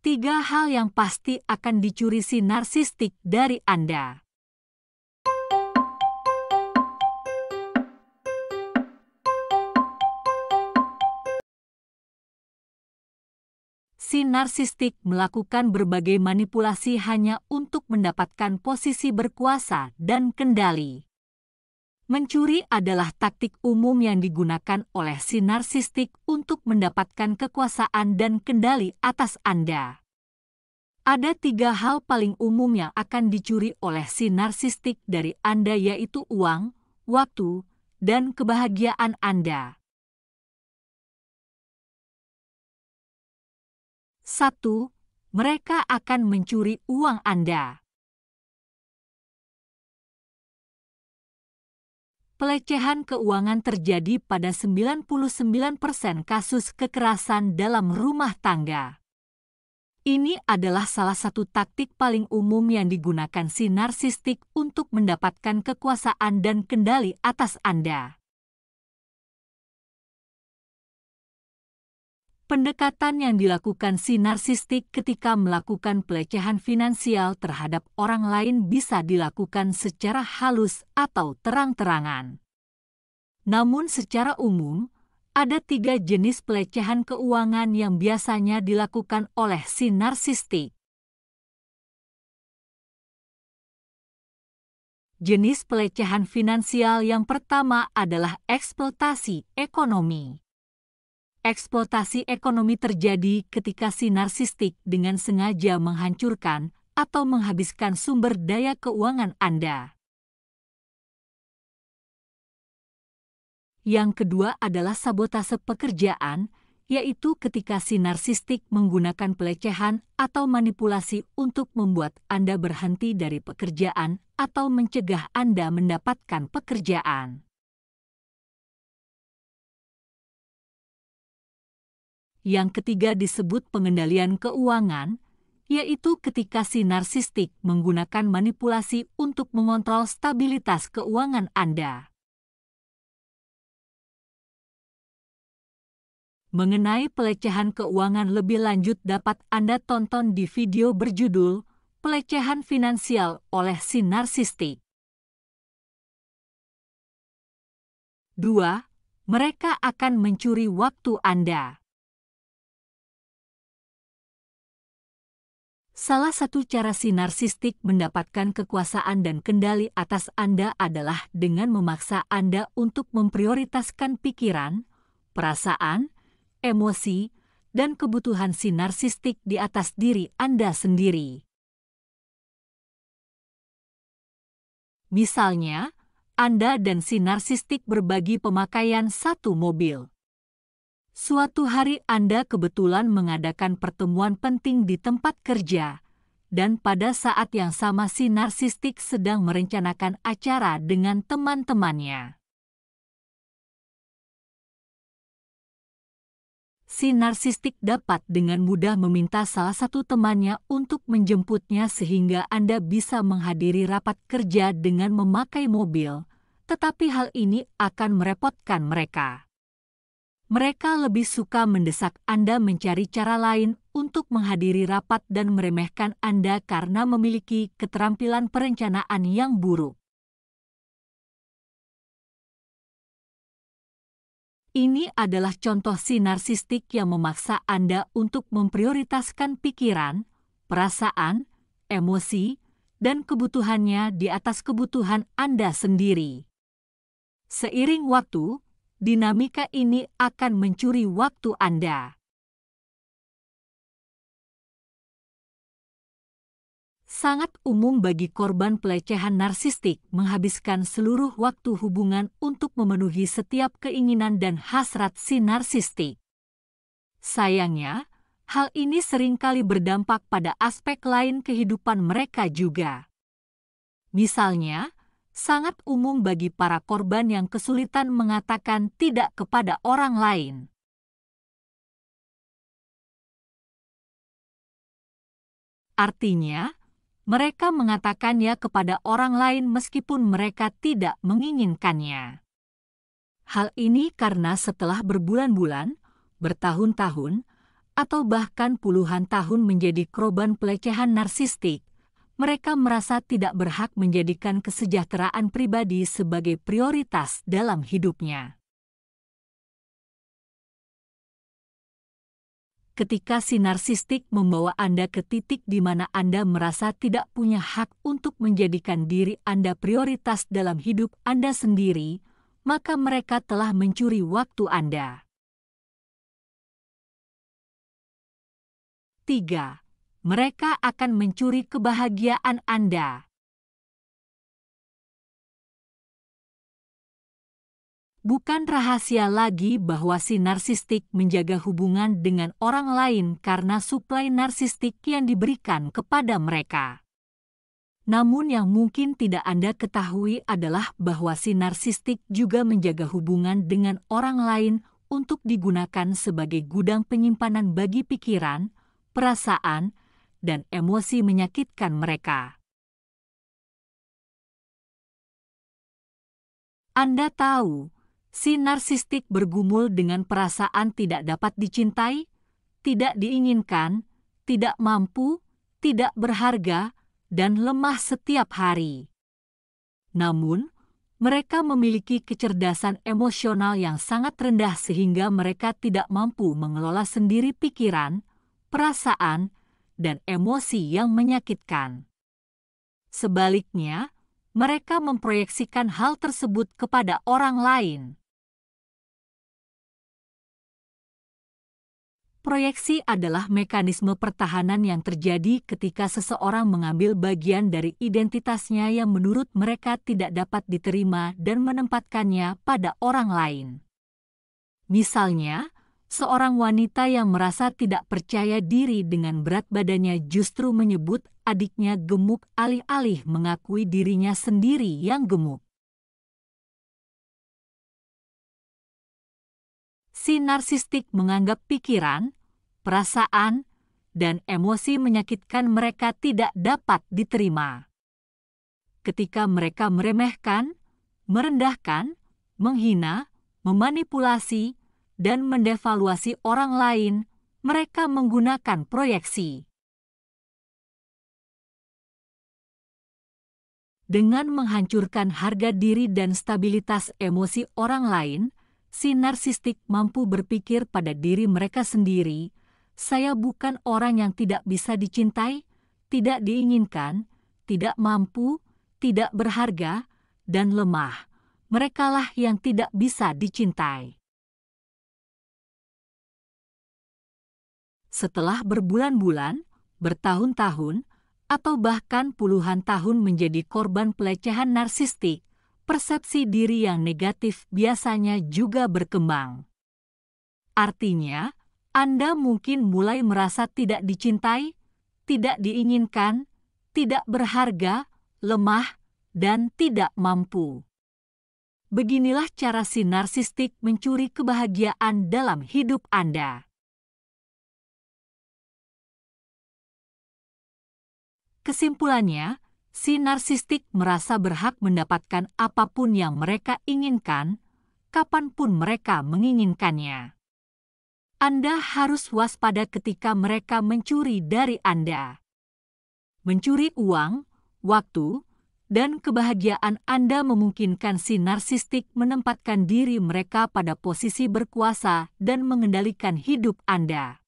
3 hal yang pasti akan dicuri si narsistik dari Anda. Si narsistik melakukan berbagai manipulasi hanya untuk mendapatkan posisi berkuasa dan kendali. Mencuri adalah taktik umum yang digunakan oleh si narsistik untuk mendapatkan kekuasaan dan kendali atas Anda. Ada 3 hal paling umum yang akan dicuri oleh si narsistik dari Anda, yaitu uang, waktu, dan kebahagiaan Anda. 1. Mereka akan mencuri uang Anda. Pelecehan keuangan terjadi pada 99% kasus kekerasan dalam rumah tangga. Ini adalah salah satu taktik paling umum yang digunakan si narsistik untuk mendapatkan kekuasaan dan kendali atas Anda. Pendekatan yang dilakukan si narsistik ketika melakukan pelecehan finansial terhadap orang lain bisa dilakukan secara halus atau terang-terangan. Namun secara umum, ada 3 jenis pelecehan keuangan yang biasanya dilakukan oleh si narsistik. Jenis pelecehan finansial yang pertama adalah eksploitasi ekonomi. Eksploitasi ekonomi terjadi ketika si narsistik dengan sengaja menghancurkan atau menghabiskan sumber daya keuangan Anda. Yang kedua adalah sabotase pekerjaan, yaitu ketika si narsistik menggunakan pelecehan atau manipulasi untuk membuat Anda berhenti dari pekerjaan atau mencegah Anda mendapatkan pekerjaan. Yang ketiga disebut pengendalian keuangan, yaitu ketika si narsistik menggunakan manipulasi untuk mengontrol stabilitas keuangan Anda. Mengenai pelecehan keuangan lebih lanjut dapat Anda tonton di video berjudul Pelecehan Finansial oleh si Narsistik. 2. Mereka akan mencuri waktu Anda. Salah satu cara si narsistik mendapatkan kekuasaan dan kendali atas Anda adalah dengan memaksa Anda untuk memprioritaskan pikiran, perasaan, emosi, dan kebutuhan si narsistik di atas diri Anda sendiri. Misalnya, Anda dan si narsistik berbagi pemakaian satu mobil. Suatu hari Anda kebetulan mengadakan pertemuan penting di tempat kerja, dan pada saat yang sama si narsistik sedang merencanakan acara dengan teman-temannya. Si narsistik dapat dengan mudah meminta salah satu temannya untuk menjemputnya sehingga Anda bisa menghadiri rapat kerja dengan memakai mobil, tetapi hal ini akan merepotkan mereka. Mereka lebih suka mendesak Anda mencari cara lain untuk menghadiri rapat dan meremehkan Anda karena memiliki keterampilan perencanaan yang buruk. Ini adalah contoh si narsistik yang memaksa Anda untuk memprioritaskan pikiran, perasaan, emosi, dan kebutuhannya di atas kebutuhan Anda sendiri. Seiring waktu, dinamika ini akan mencuri waktu Anda. Sangat umum bagi korban pelecehan narsistik menghabiskan seluruh waktu hubungan untuk memenuhi setiap keinginan dan hasrat si narsistik. Sayangnya, hal ini seringkali berdampak pada aspek lain kehidupan mereka juga. Misalnya, sangat umum bagi para korban yang kesulitan mengatakan tidak kepada orang lain. Artinya, mereka mengatakan ya kepada orang lain meskipun mereka tidak menginginkannya. Hal ini karena setelah berbulan-bulan, bertahun-tahun, atau bahkan puluhan tahun menjadi korban pelecehan narsistik, mereka merasa tidak berhak menjadikan kesejahteraan pribadi sebagai prioritas dalam hidupnya. Ketika si narsistik membawa Anda ke titik di mana Anda merasa tidak punya hak untuk menjadikan diri Anda prioritas dalam hidup Anda sendiri, maka mereka telah mencuri waktu Anda. 3. Mereka akan mencuri kebahagiaan Anda. Bukan rahasia lagi bahwa si narsistik menjaga hubungan dengan orang lain karena suplai narsistik yang diberikan kepada mereka. Namun yang mungkin tidak Anda ketahui adalah bahwa si narsistik juga menjaga hubungan dengan orang lain untuk digunakan sebagai gudang penyimpanan bagi pikiran, perasaan, dan emosi menyakitkan mereka. Anda tahu, si narsistik bergumul dengan perasaan tidak dapat dicintai, tidak diinginkan, tidak mampu, tidak berharga, dan lemah setiap hari. Namun, mereka memiliki kecerdasan emosional yang sangat rendah sehingga mereka tidak mampu mengelola sendiri pikiran, perasaan, dan emosi yang menyakitkan. Sebaliknya, mereka memproyeksikan hal tersebut kepada orang lain. Proyeksi adalah mekanisme pertahanan yang terjadi ketika seseorang mengambil bagian dari identitasnya yang menurut mereka tidak dapat diterima dan menempatkannya pada orang lain. Misalnya, seorang wanita yang merasa tidak percaya diri dengan berat badannya justru menyebut adiknya gemuk alih-alih mengakui dirinya sendiri yang gemuk. Si narsistik menganggap pikiran, perasaan, dan emosi menyakitkan mereka tidak dapat diterima. Ketika mereka meremehkan, merendahkan, menghina, memanipulasi, dan mendevaluasi orang lain, mereka menggunakan proyeksi. Dengan menghancurkan harga diri dan stabilitas emosi orang lain, si narsistik mampu berpikir pada diri mereka sendiri, "Saya bukan orang yang tidak bisa dicintai, tidak diinginkan, tidak mampu, tidak berharga, dan lemah. Merekalah yang tidak bisa dicintai." Setelah berbulan-bulan, bertahun-tahun, atau bahkan puluhan tahun menjadi korban pelecehan narsistik, persepsi diri yang negatif biasanya juga berkembang. Artinya, Anda mungkin mulai merasa tidak dicintai, tidak diinginkan, tidak berharga, lemah, dan tidak mampu. Beginilah cara si narsistik mencuri kebahagiaan dalam hidup Anda. Kesimpulannya, si narsistik merasa berhak mendapatkan apapun yang mereka inginkan, kapanpun mereka menginginkannya. Anda harus waspada ketika mereka mencuri dari Anda. Mencuri uang, waktu, dan kebahagiaan Anda memungkinkan si narsistik menempatkan diri mereka pada posisi berkuasa dan mengendalikan hidup Anda.